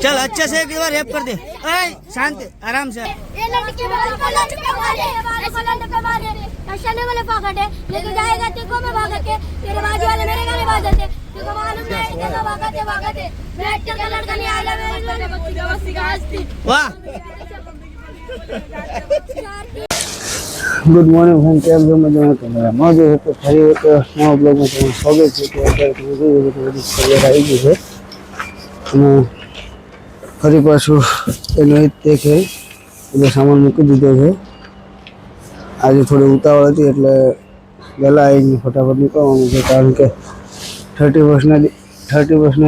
चल अच्छे से एक बार रेप कर दे। शांत आराम से। ये लड़के मारे वाले पकड़े लेके जाएगा तेको में भागा के तेरे बाजू वाले मेरे गाने बाज जाते तेको मालूम नहीं तेको भागते बैठ के लड़का नहीं आया मेरे बस्ती का हस्ती वाह गुड मॉर्निंग फ्रेंड કેમ છો મજામાં તમારા મોજે તો ફરી એક નવા બ્લોગમાં તમારું સ્વાગત છે કે અત્યારે તમે જોયું તો બધી સવાર આવી ગઈ છે અને ફરી પાછું એનો એક તે છે બધો સામાન મૂકી દીધો છે આજે થોડી ઉતાવળ હતી એટલે વહેલા આવીને ફટાફટ નીકળવાનું છે કારણ કે 30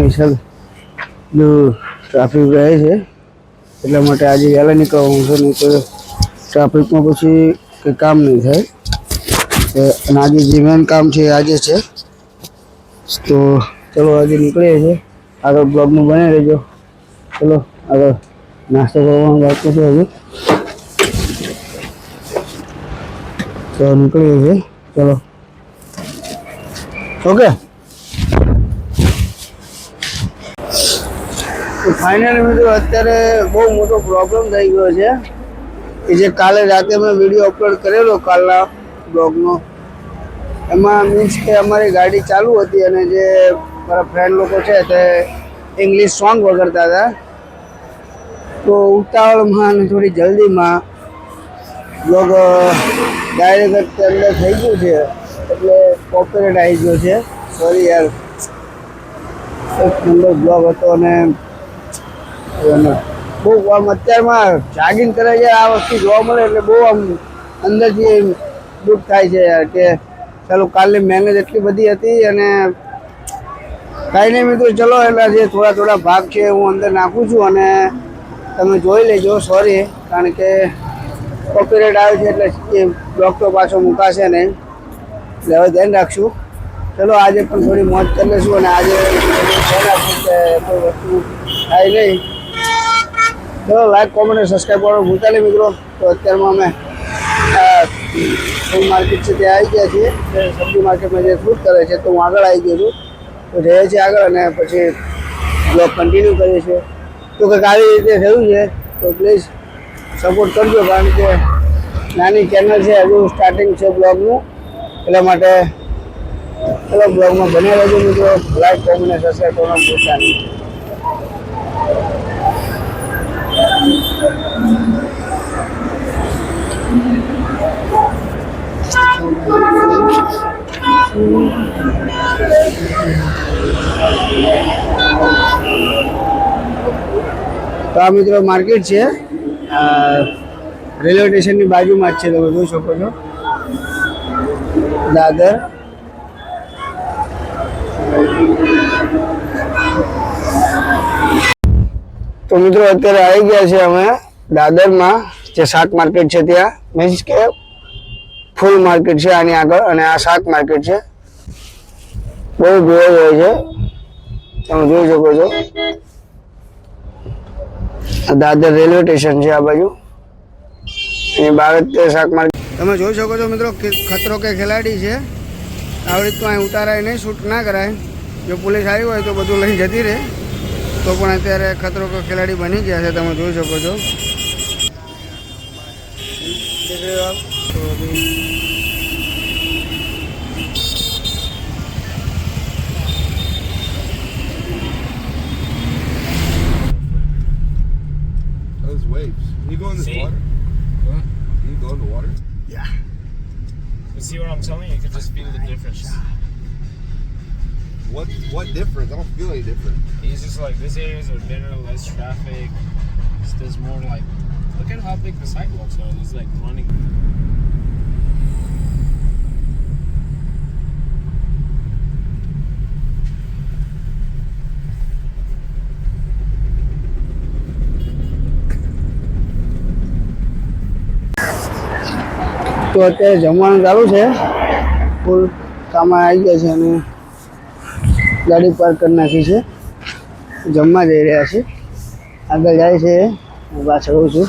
હિસાબે જો ટ્રાફિક રહે છે એટલા માટે આજે વહેલા નીકળવાનું છે નહીં તો ટ્રાફિકમાં પછી કંઈ કામ નહીં થાય અને આજે જે મેન કામ છે આજે છે તો ચલો આજે નીકળીએ છીએ આગળ બ્લોગમાં બને રહેજો ચલો આગળ નાસ્તો કરવાનું બાકી છે હજુ તો નીકળીએ છીએ ચલો ઓકે તો ફાઇનલી મિત્રો અત્યારે બહુ મોટો પ્રોબ્લેમ થઈ ગયો છે કે જે કાલે રાતે મેં વિડીયો અપલોડ કરેલો કાલના બ્લોગનો એમાં મીન્સ કે અમારી ગાડી ચાલુ હતી અને જે મારા ફ્રેન્ડ લોકો છે તે ઇંગ્લિશ સોંગ વગાડતા હતા તો ઉતાવળમાં અને થોડી જલ્દીમાં બ્લોગ ડાયરેક્ટ અંદર થઈ ગયું છે એટલે કોપીરાઇટ આવી ગયો છે સોરી યાર એક નંબર બ્લોગ હતો અને બહુ આમ અત્યારમાં જાગીને કરે છે આ વસ્તુ જોવા મળે એટલે બહુ આમ અંદરથી દુઃખ થાય છે યાર કે ચાલો કાલની મહેનત એટલી બધી હતી અને કાંઈ નહીં મિત્રો ચલો એટલે જે થોડા ભાગ છે હું અંદર નાખું છું અને તમે જોઈ લેજો સોરી કારણ કે કોપીરાઇટ આવે છે એટલે એ બ્લોગ તો પાછો મુકાશે નહીં એટલે હવે ધ્યાન રાખશું ચલો આજે પણ થોડી મોજ કરી લઈશું અને આજે ધ્યાન રાખશું કે કોઈ વસ્તુ થાય નહીં ચલો લાઈક કોમેન્ટ અને સબસ્ક્રાઈબ કરવાનું ભૂલતા નહીં મિત્રો તો અત્યારમાં અમે ફૂલ માર્કેટ છે ત્યાં આવી ગયા છીએ સબ્જી માર્કેટમાં જે ફ્રૂટ કરે છે તો હું આગળ આવી ગયો છું તો જઈએ છીએ આગળ અને પછી બ્લોગ કન્ટિન્યુ કરીએ છીએ તો કંઈક આવી રીતે થયું છે તો પ્લીઝ સપોર્ટ કરજો કારણ કે નાની ચેનલ છે હજુ સ્ટાર્ટિંગ છે બ્લોગનું એટલા માટે ચલો બ્લોગમાં બન્યા રહેજો મિત્રો લાઈક કોમેન્ટ અને સબસ્ક્રાઈબ કરવાનું ભૂલતા નહીં તો આ મિત્રો માર્કેટ છે રેલવે સ્ટેશનની બાજુમાં જ છે તમે જોઈ શકો છો દાદર તો મિત્રો અત્યારે આવી ગયા છે અમે દાદરમાં જે શાક માર્કેટ છે ત્યાં મીન્સ કે ફૂલ માર્કેટ છે આની આગળ અને આ શાક માર્કેટ છે બહુ ભીડ હોય છે તમે જોઈ શકો છો દાદર રેલવે સ્ટેશન છે આ બાજુ એની બહાર જ શાક માર્કેટ તમે જોઈ શકો છો મિત્રો ખતરો કે ખેલાડી છે આવી રીતનું અહીં ઉતારાય નહીં શૂટ ના કરાય જો પોલીસ આવી હોય તો બધું લઈ જતી રહે તો પણ અત્યારે ખતરો કે ખેલાડી બની ગયા છે તમે જોઈ શકો છો Those waves. Can you go in this water? Huh? Can you go in the water? Yeah. You see what I'm telling you? You can just feel the difference. What difference? I don't feel any different. It's just like this areas are better, less traffic. There's more like, look at how big the sidewalks are. It's like running. તો અત્યારે જમવાનું ચાલુ છે ફૂલ કામ આવી ગયા છે અને ગાડી પાર્ક કરી નાખી છે જમવા જઈ રહ્યા છે આગળ જાય છે હું પાછળ હોઉં છું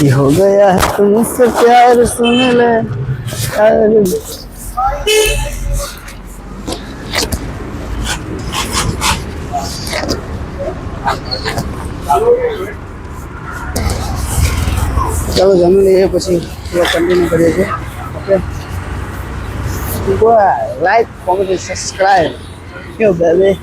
ये हो गया है तुमसे प्यार सुन ले ચાલો જમી લઈએ પછી કન્ટિન્યુ કરીએ છીએ. ઓકે, લાઈક કોમેન્ટ સબસ્ક્રાઈબ કેવું બેબી.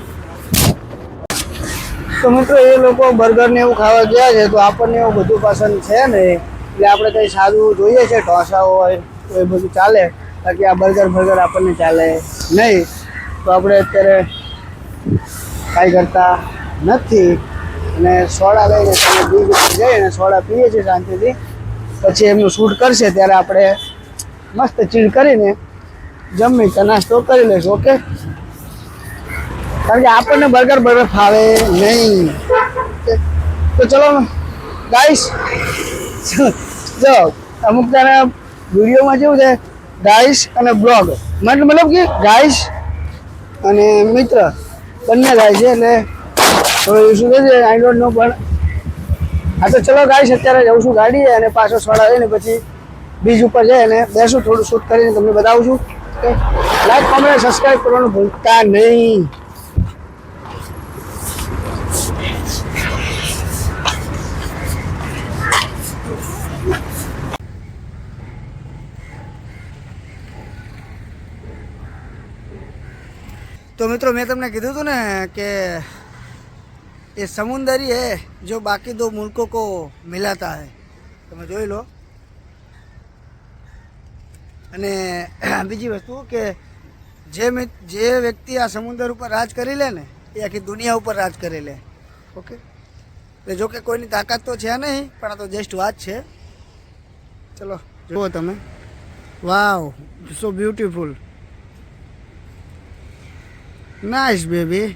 તો મિત્રો એ લોકો બર્ગર ને એવું ખાવા ગયા છે તો આપણને એવું બધું પસંદ છે ને એટલે આપણે કંઈ સારું જોઈએ છે, ઢોસા હોય તો એ બધું ચાલે, બાકી આ બર્ગર આપણને ચાલે નહીં. તો આપણે અત્યારે કાંઈ કરતા નથી અને સોડા લઈને તમે બીજ ઉપર જઈને સોડા પીએ છીએ શાંતિથી. પછી એમનું શૂટ કરશે ત્યારે આપણે મસ્ત ચીલ કરીને જમી તો નાસ્તો કરી લઈશું. ઓકે, કારણ કે આપણને બર્ગર ફાવે નહીં. તો ચલો ગાઈસ, જો અમુક તારા વિડીયોમાં કેવું છે ગાઈસ અને બ્લોગ, મતલબ કે ગાઈસ અને મિત્ર બંને ગાય છે એટલે થોડું શું કહે છે આઈ ડોન્ટ નો. પણ હા તો ચલો ગાઈસ અત્યારે જઉં છું ગાડીએ અને પાછો સોડા લઈને પછી બીજ ઉપર જાય અને બેસું, થોડું શૂટ કરીને તમને બતાવું છું. ઓકે, લાઈક કોમેન્ટ સબસ્ક્રાઈબ કરવાનું ભૂલતા નહીં. तो मित्रों मैं तुमने कीधु હતું ને કે ये समुंदरी है जो बाकी दो मुल्कों को मिलाता है. તમે જોઈ લો. અને બીજી વસ્તુ કે જે વ્યક્તિ આ સમુદ્ર ઉપર રાજ કરી લે ને એ આખી દુનિયા ઉપર રાજ કરી લે. ઓકે, એટલે જો કે કોઈની તાકાત તો છે નહીં પણ આ તો જસ્ટ વાત છે. ચલો જુઓ તમે. Wow, so beautiful, nice baby.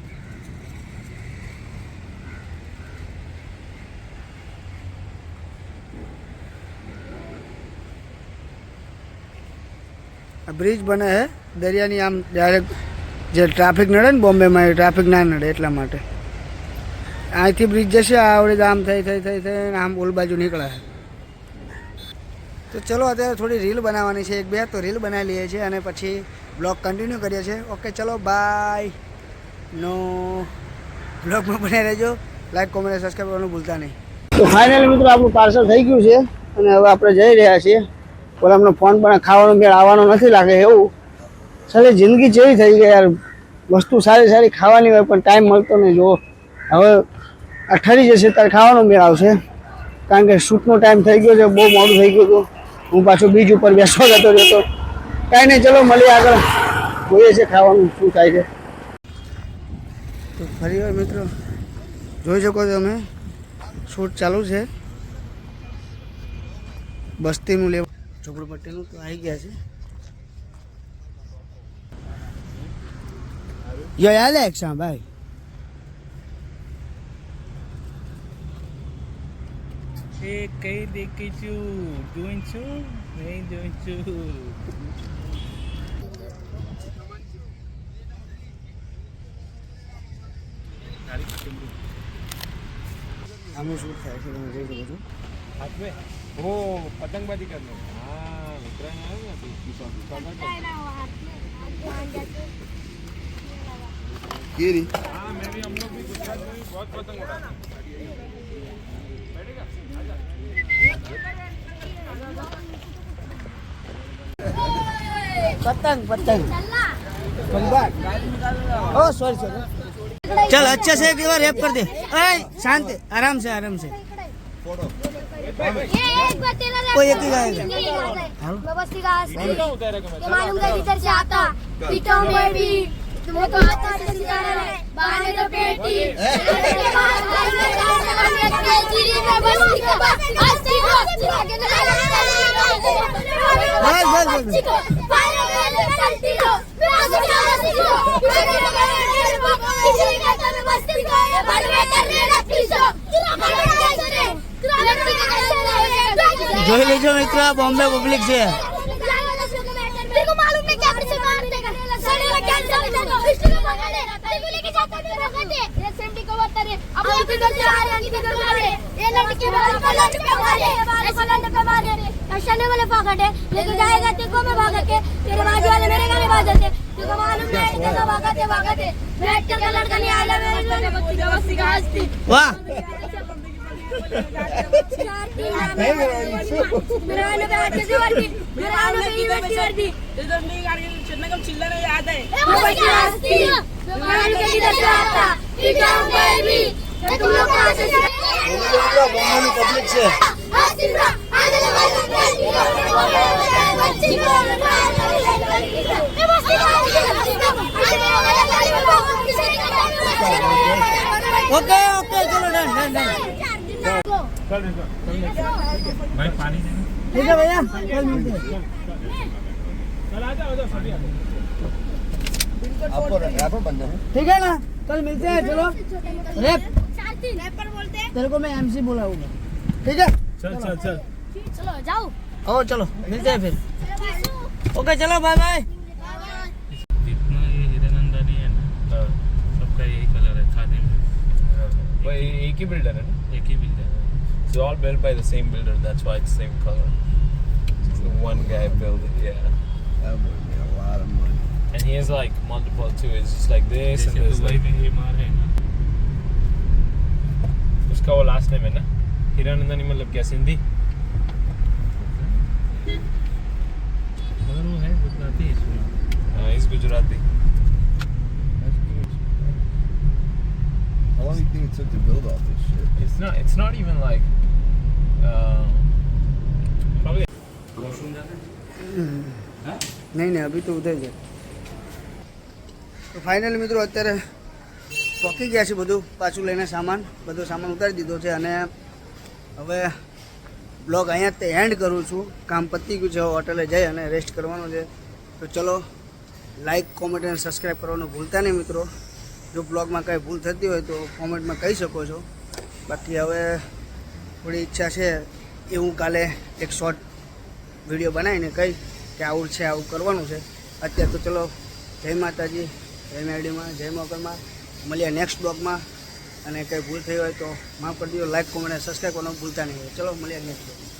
Bridge બને છે દરિયાની આમ ડાયરેક્ટ જે ટ્રાફિક નડે ને બોમ્બેમાં એ ટ્રાફિક ના નડે એટલા માટે અહીંથી બ્રિજ જશે. આવડે આમ થઈને આમ ઓલ બાજુ નીકળે. તો ચલો અત્યારે થોડી રીલ બનાવવાની છે, એક બે તો રીલ બનાવી લઈએ છીએ અને પછી બ્લોગ કન્ટિન્યુ કરીએ છીએ. ઓકે ચલો બાય. નો બ્લોગમાં બને રહેજો, લાઈક કોમેન્ટ સબસ્ક્રાઈબ કરવાનું ભૂલતા નહીં. તો ફાઇનલી મિત્રો આપણું પાર્સલ થઈ ગયું છે અને હવે આપણે જઈ રહ્યા છીએ. બોલે અમને ફોન પણ ખાવાનો મેળ આવવાનો નથી લાગે એવું. સારી જિંદગી જેવી થઈ ગઈ યાર, વસ્તુ સારી ખાવાની હોય પણ ટાઈમ મળતો નહીં. જો હવે આ ઠરી જશે ત્યારે ખાવાનો મેળ આવશે, કારણ કે શૂટનો ટાઈમ થઈ ગયો છે, બહુ મોડું થઈ ગયું હતું. હું પાછો બીજ ઉપર બેસવા જતો રહેતો. કાંઈ નહીં, ચલો મળીએ આગળ, જોઈએ છે ખાવાનું શું થાય છે. તો ફરી વાર મિત્રો જોઈ શકો છો તમે શૂટ ચાલુ છે બસ્તીનું લેવા ઝોપડપટ્ટીનું. તો આવી ગયા છે યો એલેક્સ. હા ભાઈ, એ કઈ દેખી છું જોઈન છું નહીં જોઈન છું. આનું શૂટ થાય છે તમે જોઈ શકો છો. हाथ में वो पतंगबाजी करने. हाँ उत्तरायण आया ना कीरी हाँ मैं भी, हम लोग भी गुजरात में भी बहुत पतंग उड़ाते हैं. पतंग पतंग ओ सॉरी सॉरी. चल अच्छे से एक बार रेप कर दे. शांत, आराम से ये एक बार तेरा कोई एक ही गाएगा. व्यवस्थित ये मालूम है इधर से आता पीटो में भी तुमको तो आता से सितारा है बाहर तो पेटी जीरी में बस अस्ती को चलती हो જોઈ લેજો મિત્રો, બોમ્બે પબ્લિક છે. तेरे को मालूम नहीं क्या करके मार देगा साले का कैंसर है तो हिस्ट्री में भगा दे तेरे को लेके जाता है भगा दे ये सेंटी को बता रे अब किधर से आ रहे हैं किधर मारे ये लड़के वाला पलट पे मारे ऐसा नहीं वाले पकड़े लेके जाएगा तेरे को मैं भागा के तेरे बाजू वाले मेरे गाने बाज जाते तुझको मालूम नहीं तेरा वक्त है बैठ कर लड़का नहीं आला मेरे बच्ची का बस्ती का हस्ती वाह मेरा ने बैठ के वर्दी मेरा ने की वर्दी इधर नहीं गाड़ी चलने का चिल्ला नहीं आता है ए बस्ती का हस्ती मेरा ने किधर से आता इधर बेबी तुम लोग कहां से પબ્લિક છે हस्तीरा आगे लगा बच्ची को ए बस्ती का ओके ओके चलो डन डन डन भाई पानी दे दो। ठीक है भैया कल मिलते हैं આપો રાખો બંધ ठीक है ना कल मिलते हैं चलो रैप रैपर बोलते हैं तेरे को मैं एमसी बुलाऊंगा ठीक है चल चल चल चलो जाओ ओ चलो मिलते हैं फिर ओके चलो बाय बाय जितना ये हिरनंदानी है ना सबका यही कलर है खादी में भाई एक ही बिल्डर है ना एक ही बिल्डर है It's all built by the same builder. That's why it's same color. Just the one guy built it. Yeah. And he has like multiple too. It's just like this and जैसे this. Dubai Like, में ये मार है ना उसका वो last name है ना हिरानंदानी मतलब क्या सिंधी मगर वो है गुजराती इसमें इस Gujarati How long do you think it took to build all this shit? It's not even like probably નહીં નહીં અભી તો ઉધર છે તો ફાઇનલી મિત્રો અત્યારે પહોંચી ગયા છે બધું પાછું લઈને બધો સામાન ઉતારી દીધો છે અને હવે બ્લોગ અહીંયા જ એન્ડ કરું છું કામ પતી ગયું છે હોટલે જઈ અને રેસ્ટ કરવાનો છે તો ચલો લાઈક કોમેન્ટ અને સબસ્ક્રાઈબ કરવાનું ભૂલતા નહીં મિત્રો જો બ્લોગમાં કંઈ ભૂલ થતી હોય તો કોમેન્ટમાં કહી શકો છો બાકી હવે થોડી ઈચ્છા છે એ હું કાલે એક શોર્ટ વિડીયો બનાવીને કહી કે આવું છે આવું કરવાનું છે અત્યારે તો ચલો જય માતાજી જય મેરડીમાં જય મોગલમાં મળીએ નેક્સ્ટ બ્લોગમાં અને કંઈ ભૂલ થઈ હોય તો માફ કરી દો લાઈક કોમેન્ટ અને સબસ્ક્રાઈબ કરવાનું ભૂલતા નહીં ચલો મળીએ નેક્સ્ટ બ્લોગમાં